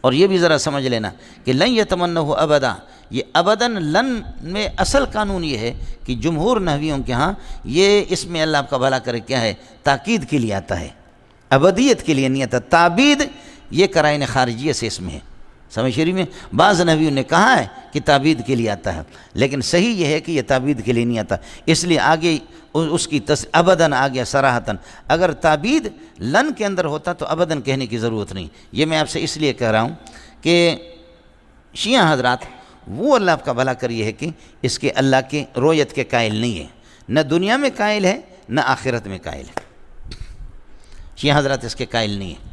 اور یہ بھی ذرا سمجھ لینا کہ لن یتمنہ ابدا، یہ ابداً لن میں اصل قانون یہ ہے کہ جمہور نحویوں کے ہاں یہ اس میں اللہ آپ کا بھلا کرے کیا ہے، تاکید کے لیے آتا ہے، ابدیت کے لیے نہیں آتا۔ تعبید یہ قرائن خارجیہ سے اس میں ہے، سمجھ شریف میں بعض نحویوں نے کہا ہے کہ تعبید کے لیے آتا ہے، لیکن صحیح یہ ہے کہ یہ تعبید کے لیے نہیں آتا، اس لیے آگے اس کی ابداً آ گیا صراحتاً۔ اگر تعبید لن کے اندر ہوتا تو ابداً کہنے کی ضرورت نہیں۔ یہ میں آپ سے اس لیے کہہ رہا ہوں کہ شیعہ حضرات وہ اللہ آپ کا بھلا کریے ہے کہ اس کے اللہ کے رویت کے قائل نہیں ہے، نہ دنیا میں قائل ہے نہ آخرت میں قائل ہے، شیعہ حضرات اس کے قائل نہیں ہے۔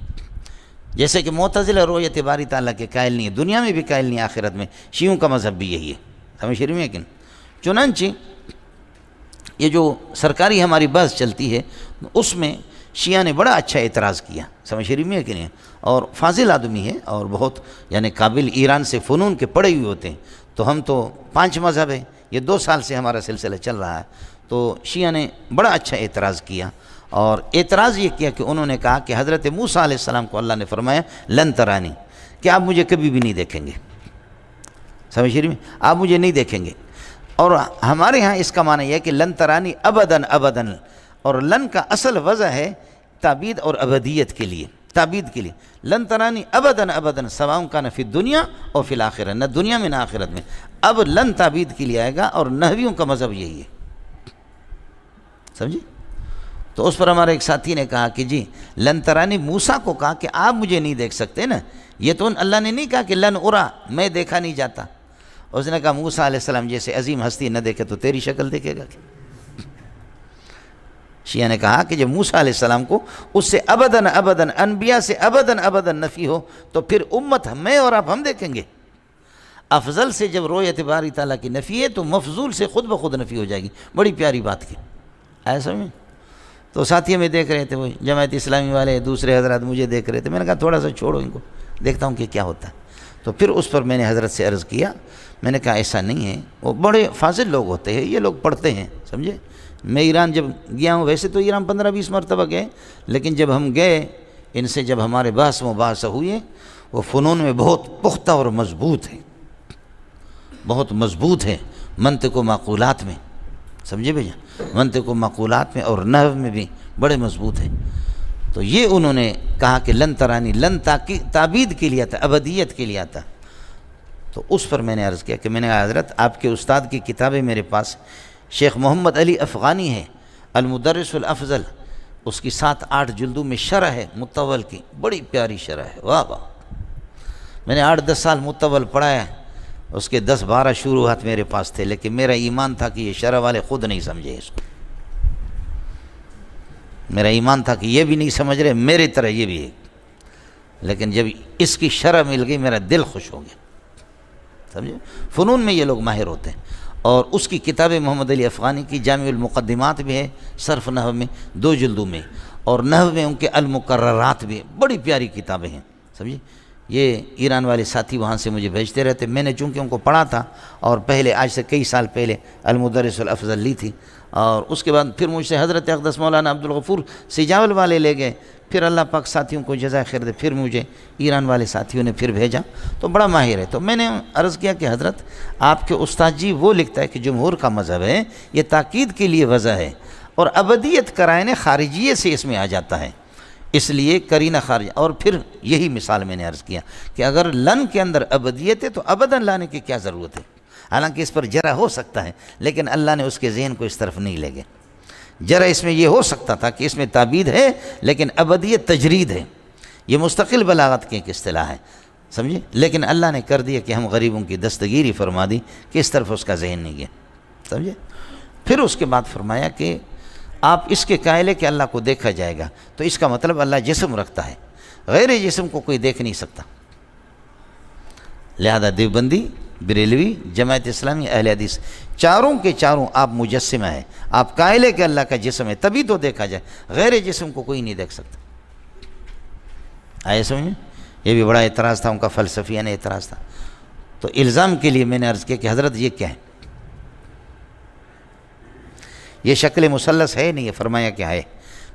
جیسے کہ معتزلہ رویت باری تعالیٰ کے قائل نہیں ہے، دنیا میں بھی قائل نہیں ہے، آخرت میں۔ شیعوں کا مذہب بھی یہی ہے، سمجھ شریف میں لیکن چنانچہ یہ جو سرکاری ہماری بحث چلتی ہے اس میں شیعہ نے بڑا اچھا اعتراض کیا، سمجھ شریف میں کہ نہیں، اور فاضل آدمی ہے اور بہت یعنی قابل، ایران سے فنون کے پڑھے ہوئے ہوتے ہیں، تو ہم تو 5 مذہب ہیں، یہ 2 سال سے ہمارا سلسلہ چل رہا ہے، تو شیعہ نے بڑا اچھا اعتراض کیا، اور اعتراض یہ کیا کہ انہوں نے کہا کہ حضرت موسیٰ علیہ السلام کو اللہ نے فرمایا لن ترانی، کہ آپ مجھے کبھی بھی نہیں دیکھیں گے، سمجھ شریف میں آپ مجھے نہیں دیکھیں گے، اور ہمارے ہاں اس کا معنی یہ ہے کہ لن ترانی ابداً ابداً، اور لن کا اصل وضع ہے تعبید اور ابدیت کے لیے، تعبید کے لیے لن ترانی ابداً ابداً سواء کان فی الدنیا اور فی الآخرہ، نہ دنیا میں نہ آخرت میں۔ اب لن تعبید کے لیے آئے گا، اور نحویوں کا مذہب یہی ہے، سمجھے؟ تو اس پر ہمارے ایک ساتھی نے کہا کہ جی لن ترانی موسیٰ کو کہا کہ آپ مجھے نہیں دیکھ سکتے نا، یہ تو اللہ نے نہیں کہا کہ لن ارا، میں دیکھا نہیں جاتا۔ اس نے کہا موسیٰ علیہ السلام جیسے عظیم ہستی نہ دیکھے تو تیری شکل دیکھے گا کیا؟ شیعہ نے کہا کہ جب موسیٰ علیہ السلام کو اس سے ابداً ابداً، انبیاء سے ابداً ابداً نفی ہو تو پھر امت میں اور آپ ہم دیکھیں گے۔ افضل سے جب رویت باری تعالیٰ کی نفی ہے تو مفضول سے خود بخود نفی ہو جائے گی، بڑی پیاری بات کی ایسا میں۔ تو ساتھی میں دیکھ رہے تھے، وہ جماعت اسلامی والے دوسرے حضرات مجھے دیکھ رہے تھے، میں نے کہا تھوڑا سا چھوڑو ان کو، دیکھتا ہوں کہ کیا ہوتا ہے۔ تو پھر اس پر میں نے حضرت سے عرض کیا، میں نے کہا ایسا نہیں ہے، وہ بڑے فاضل لوگ ہوتے ہیں، یہ لوگ پڑھتے ہیں، سمجھے؟ میں ایران جب گیا ہوں، ویسے تو ایران 15-20 مرتبہ گئے، لیکن جب ہم گئے ان سے، جب ہمارے بحث مباحثہ ہوئے، وہ فنون میں بہت پختہ اور مضبوط ہیں، بہت مضبوط ہیں، منطق و معقولات میں، سمجھے بھیا، منطق و معقولات میں اور نحو میں بھی بڑے مضبوط ہیں۔ تو یہ انہوں نے کہا کہ لن ترانی، لن تعبید کے لیے آتا، ابدیت کے لیے آتا۔ تو اس پر میں نے عرض کیا کہ میں نے کہا حضرت آپ کے استاد کی کتابیں میرے پاس، شیخ محمد علی افغانی ہے المدرس الافضل، اس کی 7-8 جلدوں میں شرح ہے مطول کی، بڑی پیاری شرح ہے، واہ واہ، میں نے 8-10 سال مطول پڑھا ہے، اس کے 10-12 شروحات میرے پاس تھے، لیکن میرا ایمان تھا کہ یہ شرح والے خود نہیں سمجھے اس کو، میرا ایمان تھا کہ یہ بھی نہیں سمجھ رہے میرے طرح یہ بھی ہے، لیکن جب اس کی شرح مل گئی میرا دل خوش ہو گیا، سمجھے؟ فنون میں یہ لوگ ماہر ہوتے ہیں۔ اور اس کی کتاب محمد علی افغانی کی جامع المقدمات بھی ہے، صرف نحو میں 2 جلدوں میں، اور نحو میں ان کے المقررات بھی، بڑی پیاری کتابیں ہیں، سمجھے؟ یہ ایران والے ساتھی وہاں سے مجھے بھیجتے رہتے، میں نے چونکہ ان کو پڑھا تھا، اور پہلے آج سے کئی سال پہلے المدرس الافضل لی تھی، اور اس کے بعد پھر مجھ سے حضرت اقدس مولانا عبدالغفور سجاول والے لے گئے، پھر اللہ پاک ساتھیوں کو جزائے خیر دے، پھر مجھے ایران والے ساتھیوں نے پھر بھیجا، تو بڑا ماہر ہے۔ تو میں نے عرض کیا کہ حضرت آپ کے استاد جی وہ لکھتا ہے کہ جمہور کا مذہب ہے، یہ تاکید کے لیے وضع ہے، اور ابدیت قرائن خارجیے سے اس میں آ جاتا ہے، اس لیے قرینہ خارج، اور پھر یہی مثال میں نے عرض کیا کہ اگر لن کے اندر ابدیت ہے تو ابداً لانے کی کیا ضرورت ہے، حالانکہ اس پر جرا ہو سکتا ہے، لیکن اللہ نے اس کے ذہن کو اس طرف نہیں لے گئے۔ جرا اس میں یہ ہو سکتا تھا کہ اس میں تعبید ہے لیکن ابدیت تجرید ہے، یہ مستقل بلاغت کی ایک اصطلاح ہے، سمجھے؟ لیکن اللہ نے کر دیا کہ ہم غریبوں کی دستگیری فرما دی کہ اس طرف اس کا ذہن نہیں گیا، سمجھے؟ پھر اس کے بعد فرمایا کہ آپ اس کے قائل ہے کہ اللہ کو دیکھا جائے گا، تو اس کا مطلب اللہ جسم رکھتا ہے، غیر جسم کو کوئی دیکھ نہیں سکتا، لہذا دیوبندی، بریلوی، جماعت اسلامی، اہل حدیث، چاروں کے چاروں آپ مجسمہ ہیں، آپ قائل ہے کہ اللہ کا جسم ہے تبھی تو دیکھا جائے، غیر جسم کو کوئی نہیں دیکھ سکتا۔ آئے سمجھیں؟ یہ بھی بڑا اعتراض تھا ان کا، فلسفیانہ اعتراض تھا۔ تو الزام کے لیے میں نے عرض کیا کہ حضرت یہ کیا ہے، یہ شکل مثلث ہے نہیں، یہ فرمایا کیا ہے؟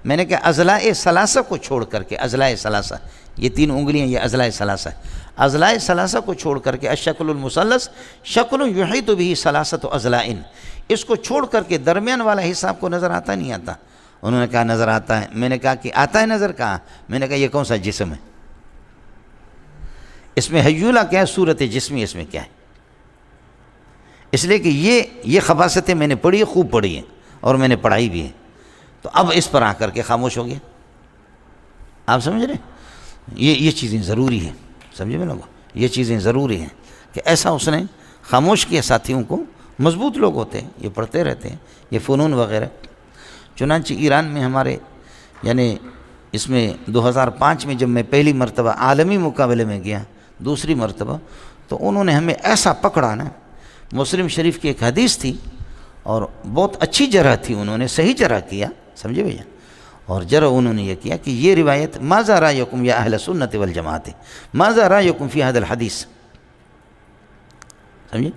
میں نے کہا اضلاع ثلاثہ کو چھوڑ کر کے، اضلاع ثلاثہ، یہ 3 انگلیاں، یہ اضلاع ثلاثہ ہے، اضلاع ثلاثہ کو چھوڑ کر کے الشکل المثلث شکل یحیط به ثلاثۃ اضلاع، اس کو چھوڑ کر کے درمیان والا حصہ آپ کو نظر آتا نہیں آتا؟ انہوں نے کہا نظر آتا ہے۔ میں نے کہا کہ آتا ہے نظر؟ کہا۔ میں نے کہا یہ کون سا جسم ہے؟ اس میں ہیولہ کیا ہے؟ صورت جسمی اس میں کیا ہے؟ اس لیے کہ یہ خباثتیں میں نے پڑھی ہے، خوب پڑھی ہیں اور میں نے پڑھائی بھی ہے۔ تو اب اس پر آ کر کے خاموش ہو گیا۔ آپ سمجھ رہے ہیں؟ یہ چیزیں ضروری ہیں، سمجھے میں لوگوں، یہ چیزیں ضروری ہیں کہ ایسا اس نے خاموش کیا ساتھیوں کو۔ مضبوط لوگ ہوتے ہیں، یہ پڑھتے رہتے ہیں یہ فنون وغیرہ۔ چنانچہ ایران میں ہمارے یعنی اس میں 2005 میں جب میں پہلی مرتبہ عالمی مقابلے میں گیا، دوسری مرتبہ، تو انہوں نے ہمیں ایسا پکڑا نا، مسلم شریف کی ایک حدیث تھی اور بہت اچھی جرح تھی، انہوں نے صحیح جرح کیا، سمجھے بھیا، اور جرح انہوں نے یہ کیا کہ یہ روایت ماذا رأیکم یا اہل سنت والجماعت، ماذا رأیکم فی هذا الحدیث، سمجھے؟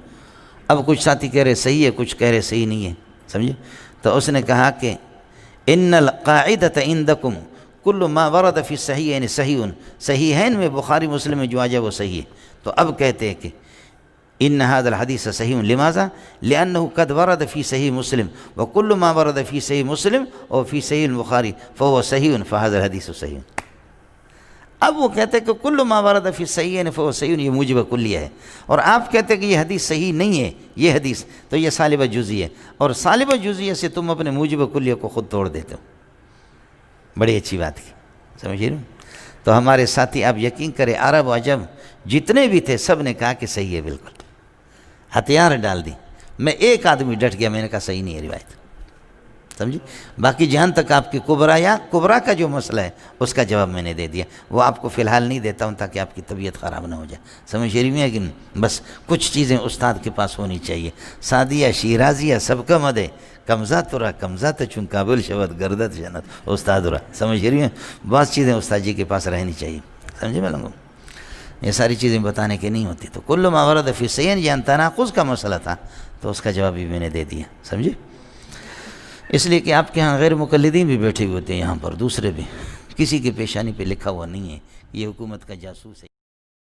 اب کچھ ساتھی کہہ رہے صحیح ہے، کچھ کہہ رہے صحیح نہیں ہے، سمجھے؟ تو اس نے کہا کہ ان القاعدۃ عندکم کل ما ورد فی الصحیحین صحیح، صحیحین میں بخاری مسلم میں جو آ جائے وہ صحیح ہے۔ تو اب کہتے ہیں کہ ان هذا الحدیث صحیح لماذا؟ لأنه قد ورد فی صحیح مسلم وكل ما ورد فی صحیح مسلم اور فی صحیح البخاری فهو صحیح فهذا الحدیث صحیح۔ اب وہ کہتے ہیں کہ کل ما ورد فی صحیحین فهو صحیح، یہ موجب کلیہ ہے، اور آپ کہتے ہیں کہ یہ حدیث صحیح نہیں ہے، یہ حدیث تو یہ سالبہ جزئی ہے، اور سالبہ جزئی سے تم اپنے موجب کلیہ کو خود توڑ دیتے ہو۔ بڑی اچھی بات کی، سمجھ رہے ہو؟ تو ہمارے ساتھی آپ یقین کریں عرب و عجم جتنے بھی تھے سب نے کہا کہ صحیح ہے، بالکل ہتھیار ڈال دی۔ میں ایک آدمی ڈٹ گیا، میں نے کہا صحیح نہیں ہے روایت، سمجھے؟ باقی جہاں تک آپ کی کبرا کا جو مسئلہ ہے اس کا جواب میں نے دے دیا، وہ آپ کو فی الحال نہیں دیتا ہوں تاکہ آپ کی طبیعت خراب نہ ہو جائے، سمجھ رہی میں؟ کہ بس کچھ چیزیں استاد کے پاس ہونی چاہیے۔ سعدیہ شیرازیہ سب کا مدے کمزہ ترا کمزہ تچون کابل شود گردت جنت استاد رہا، سمجھ رہی ہیں؟ بعض چیزیں استاد جی کے پاس رہنی چاہیے، سمجھے میں لوگوں؟ یہ ساری چیزیں بتانے کی نہیں ہوتی۔ تو کل ما ورد فی صحیحین یہ تناقض کا مسئلہ تھا، تو اس کا جواب بھی میں نے دے دیا، سمجھے؟ اس لیے کہ آپ کے ہاں غیر مقلدین بھی بیٹھے ہوئے ہوتے ہیں، یہاں پر دوسرے بھی، کسی کی پیشانی پہ لکھا ہوا نہیں ہے یہ حکومت کا جاسوس ہے۔